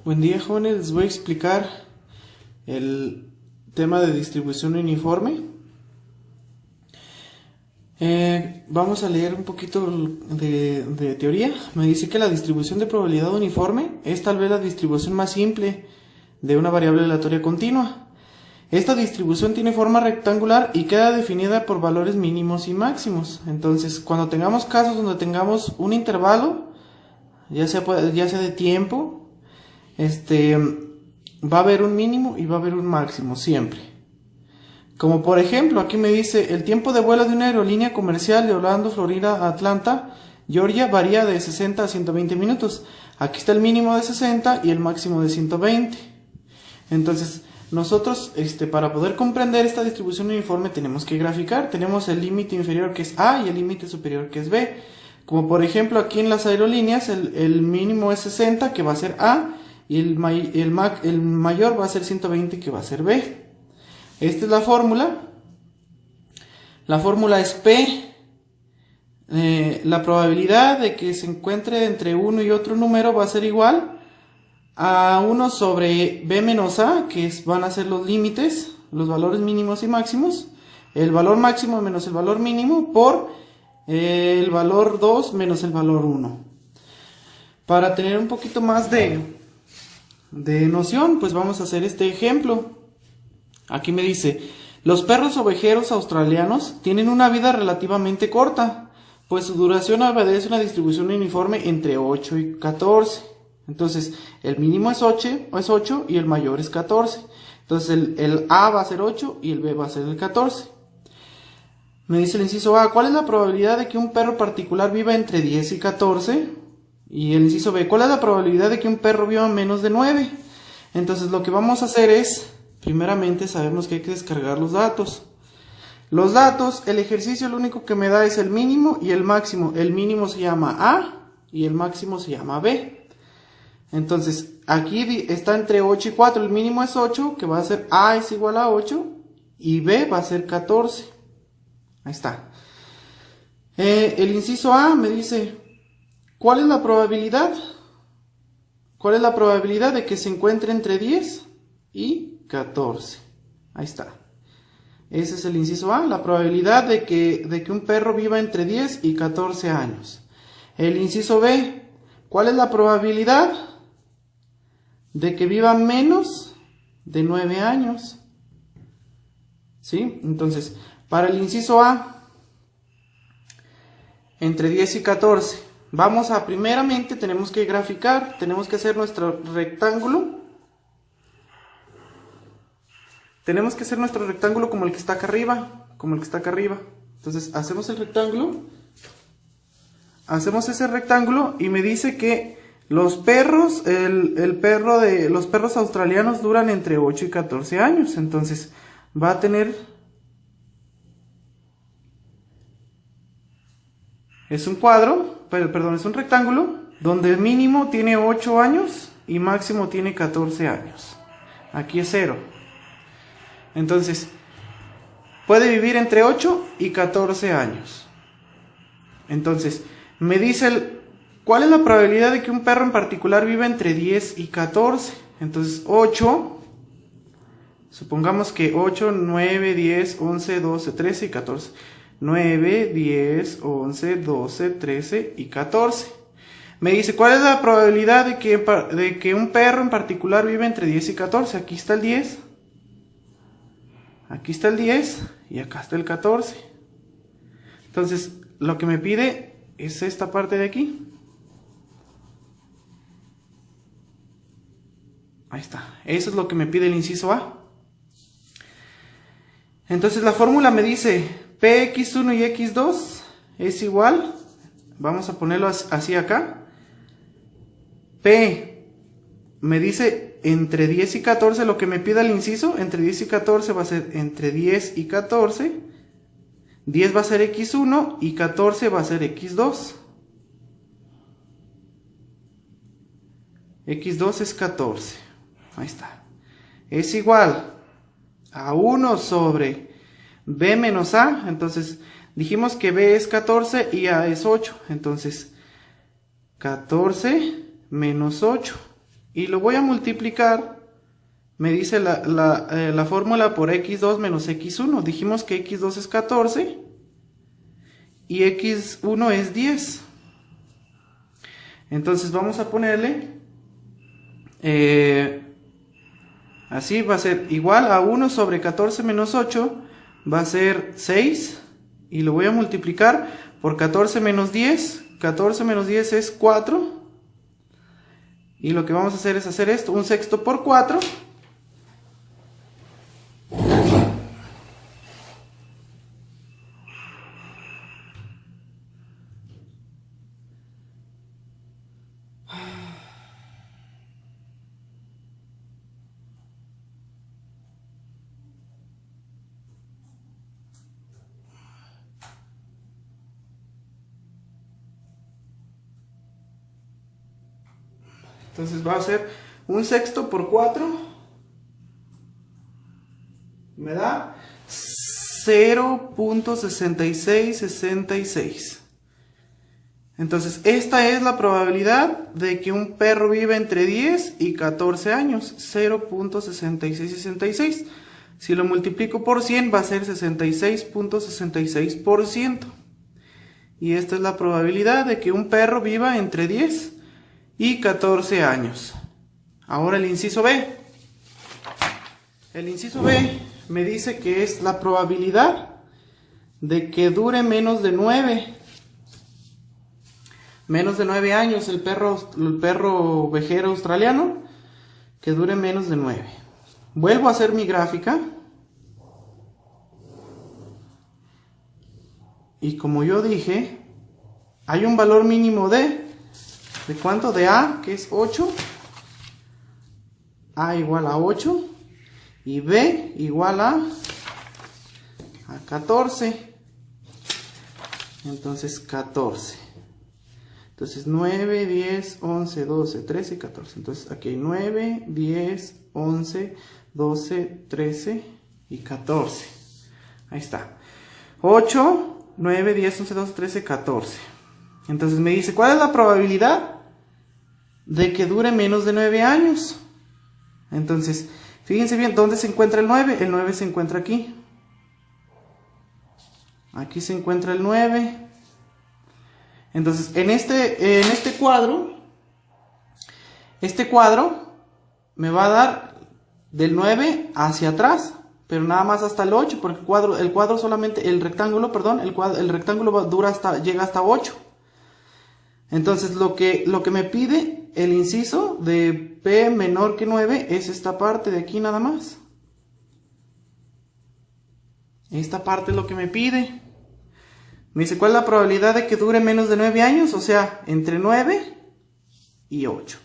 Buen día, jóvenes, les voy a explicar el tema de distribución uniforme. Vamos a leer un poquito de teoría. Me dice que la distribución de probabilidad uniforme es tal vez la distribución más simple de una variable aleatoria continua. Esta distribución tiene forma rectangular y queda definida por valores mínimos y máximos. Entonces, cuando tengamos casos donde tengamos un intervalo, ya sea de tiempo, va a haber un mínimo y va a haber un máximo siempre. Como por ejemplo, aquí me dice, el tiempo de vuelo de una aerolínea comercial de Orlando, Florida a Atlanta, Georgia, varía de 60 a 120 minutos. Aquí está el mínimo de 60 y el máximo de 120. Entonces, nosotros, para poder comprender esta distribución uniforme, tenemos que graficar. Tenemos el límite inferior, que es A, y el límite superior, que es B. Como por ejemplo, aquí en las aerolíneas, el mínimo es 60, que va a ser A, y el mayor va a ser 120, que va a ser B. Esta es la fórmula. La fórmula es P. La probabilidad de que se encuentre entre uno y otro número va a ser igual a 1 sobre B menos A, que van a ser los límites, los valores mínimos y máximos. El valor máximo menos el valor mínimo por el valor 2 menos el valor 1. Para tener un poquito más de noción, pues vamos a hacer este ejemplo. Aquí me dice, los perros ovejeros australianos tienen una vida relativamente corta, pues su duración obedece una distribución uniforme entre 8 y 14. Entonces, el mínimo es 8 y el mayor es 14. Entonces, el A va a ser 8 y el B va a ser el 14. Me dice el inciso A, ¿cuál es la probabilidad de que un perro particular viva entre 10 y 14? Y el inciso B, ¿cuál es la probabilidad de que un perro viva menos de 9? Entonces lo que vamos a hacer es, primeramente sabemos que hay que descargar los datos. Los datos, el ejercicio lo único que me da es el mínimo y el máximo. El mínimo se llama A y el máximo se llama B. Entonces aquí está entre 8 y 4, el mínimo es 8, que va a ser A es igual a 8 y B va a ser 14. Ahí está. El inciso A me dice, ¿cuál es la probabilidad? ¿Cuál es la probabilidad de que se encuentre entre 10 y 14? Ahí está. Ese es el inciso A, la probabilidad de que un perro viva entre 10 y 14 años. El inciso B, ¿cuál es la probabilidad de que viva menos de 9 años? ¿Sí? Entonces, para el inciso A, entre 10 y 14, primeramente tenemos que graficar, tenemos que hacer nuestro rectángulo. Tenemos que hacer nuestro rectángulo como el que está acá arriba, Entonces, hacemos el rectángulo. Hacemos ese rectángulo y me dice que los perros, los perros australianos duran entre 8 y 14 años. Entonces, va a tener... Es un rectángulo donde el mínimo tiene 8 años y máximo tiene 14 años. Aquí es 0. Entonces, puede vivir entre 8 y 14 años. Entonces, me dice ¿cuál es la probabilidad de que un perro en particular viva entre 10 y 14? Entonces, 8, supongamos que 8, 9, 10, 11, 12, 13 y 14. 9, 10, 11, 12, 13 y 14. Me dice, ¿cuál es la probabilidad de que un perro en particular vive entre 10 y 14? Aquí está el 10. Aquí está el 10 y acá está el 14. Entonces, lo que me pide es esta parte de aquí. Ahí está. Eso es lo que me pide el inciso A. Entonces, la fórmula me dice Px1 y x2 es igual, vamos a ponerlo así acá, P me dice entre 10 y 14, lo que me pida el inciso, entre 10 y 14 va a ser entre 10 y 14, 10 va a ser x1 y 14 va a ser x2. x2 es 14, ahí está, es igual a 1 sobre B menos A. Entonces dijimos que B es 14 y A es 8, entonces 14 menos 8 y lo voy a multiplicar, me dice la fórmula por x2 menos x1. Dijimos que x2 es 14 y x1 es 10. Entonces vamos a ponerle, así va a ser igual a 1 sobre 14 menos 8, va a ser 6, y lo voy a multiplicar por 14 menos 10, 14 menos 10 es 4, y lo que vamos a hacer es hacer esto, un sexto por 4, entonces va a ser un sexto por 4, me da 0.6666. Entonces esta es la probabilidad de que un perro viva entre 10 y 14 años, 0.6666. Si lo multiplico por 100 va a ser 66.66%. Y esta es la probabilidad de que un perro viva entre 10 y 14 años. Ahora el inciso B. El inciso B me dice que es la probabilidad de que dure menos de 9 años el perro vejero australiano, que dure menos de 9. Vuelvo a hacer mi gráfica. Y como yo dije, hay un valor mínimo ¿de cuánto? De A, que es 8. A igual a 8. Y B igual a 14. Entonces 14. Entonces 9, 10, 11, 12, 13 y 14. Entonces aquí hay 9, 10, 11, 12, 13 y 14. Ahí está. 8, 9, 10, 11, 12, 13, 14. Entonces me dice, ¿cuál es la probabilidad de que dure menos de 9 años? Entonces, fíjense bien, ¿dónde se encuentra el 9? El 9 se encuentra aquí. Aquí se encuentra el 9. Entonces, en este cuadro me va a dar del 9 hacia atrás, pero nada más hasta el 8, porque el cuadro solamente, el rectángulo llega hasta 8. Entonces, lo que me pide el inciso de P menor que 9 es esta parte de aquí nada más. Esta parte es lo que me pide. Me dice, ¿cuál es la probabilidad de que dure menos de 9 años? O sea, entre 9 y 8.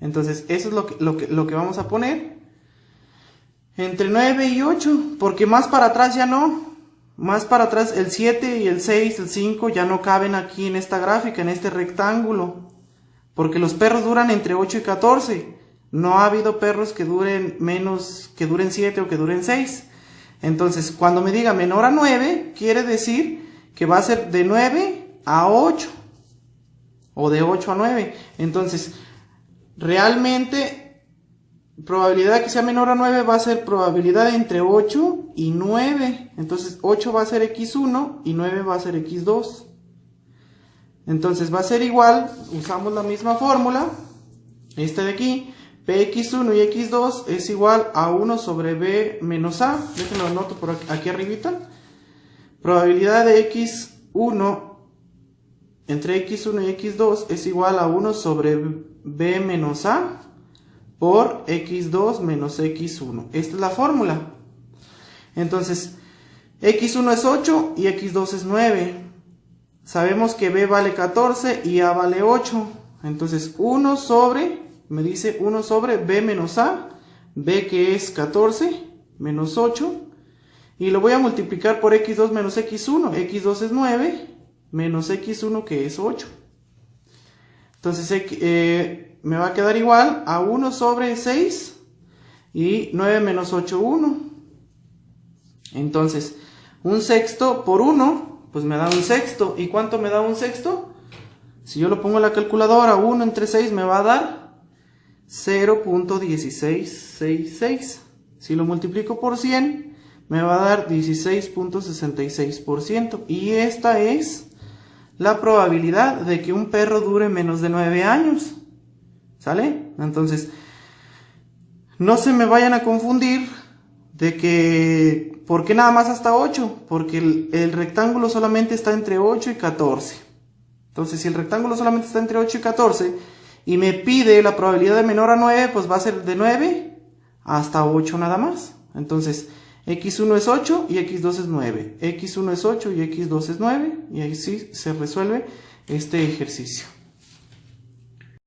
Entonces, eso es lo que vamos a poner. Entre 9 y 8, porque más para atrás ya no. Más para atrás el 7 y el 6, el 5 ya no caben aquí en esta gráfica, en este rectángulo. Porque los perros duran entre 8 y 14. No ha habido perros que duren 7 o que duren 6. Entonces, cuando me diga menor a 9, quiere decir que va a ser de 9 a 8 o de 8 a 9. Entonces, realmente, probabilidad de que sea menor a 9 va a ser probabilidad entre 8 y 9. Entonces, 8 va a ser x1 y 9 va a ser x2. Entonces, va a ser igual, usamos la misma fórmula, esta de aquí, px1 y x2 es igual a 1 sobre b menos a. Déjenlo anoto por aquí arribita. Probabilidad de x1 entre x1 y x2 es igual a 1 sobre b menos a por x2 menos x1. Esta es la fórmula. Entonces, x1 es 8 y x2 es 9. Sabemos que b vale 14 y a vale 8. Entonces, 1 sobre, me dice 1 sobre b menos a, b que es 14 menos 8. Y lo voy a multiplicar por x2 menos x1. x2 es 9 menos x1 que es 8. Entonces me va a quedar igual a 1 sobre 6 y 9 menos 8, 1. Entonces, un sexto por 1, pues me da un sexto. ¿Y cuánto me da un sexto? Si yo lo pongo en la calculadora, 1 entre 6 me va a dar 0.1666. Si lo multiplico por 100, me va a dar 16.66%. Y esta es la probabilidad de que un perro dure menos de 9 años. ¿Sale? Entonces, no se me vayan a confundir de que, ¿por qué nada más hasta 8? Porque el rectángulo solamente está entre 8 y 14. Entonces, si el rectángulo solamente está entre 8 y 14 y me pide la probabilidad de menor a 9, pues va a ser de 9 hasta 8 nada más. Entonces, x1 es 8 y x2 es 9. x1 es 8 y x2 es 9. Y ahí sí se resuelve este ejercicio.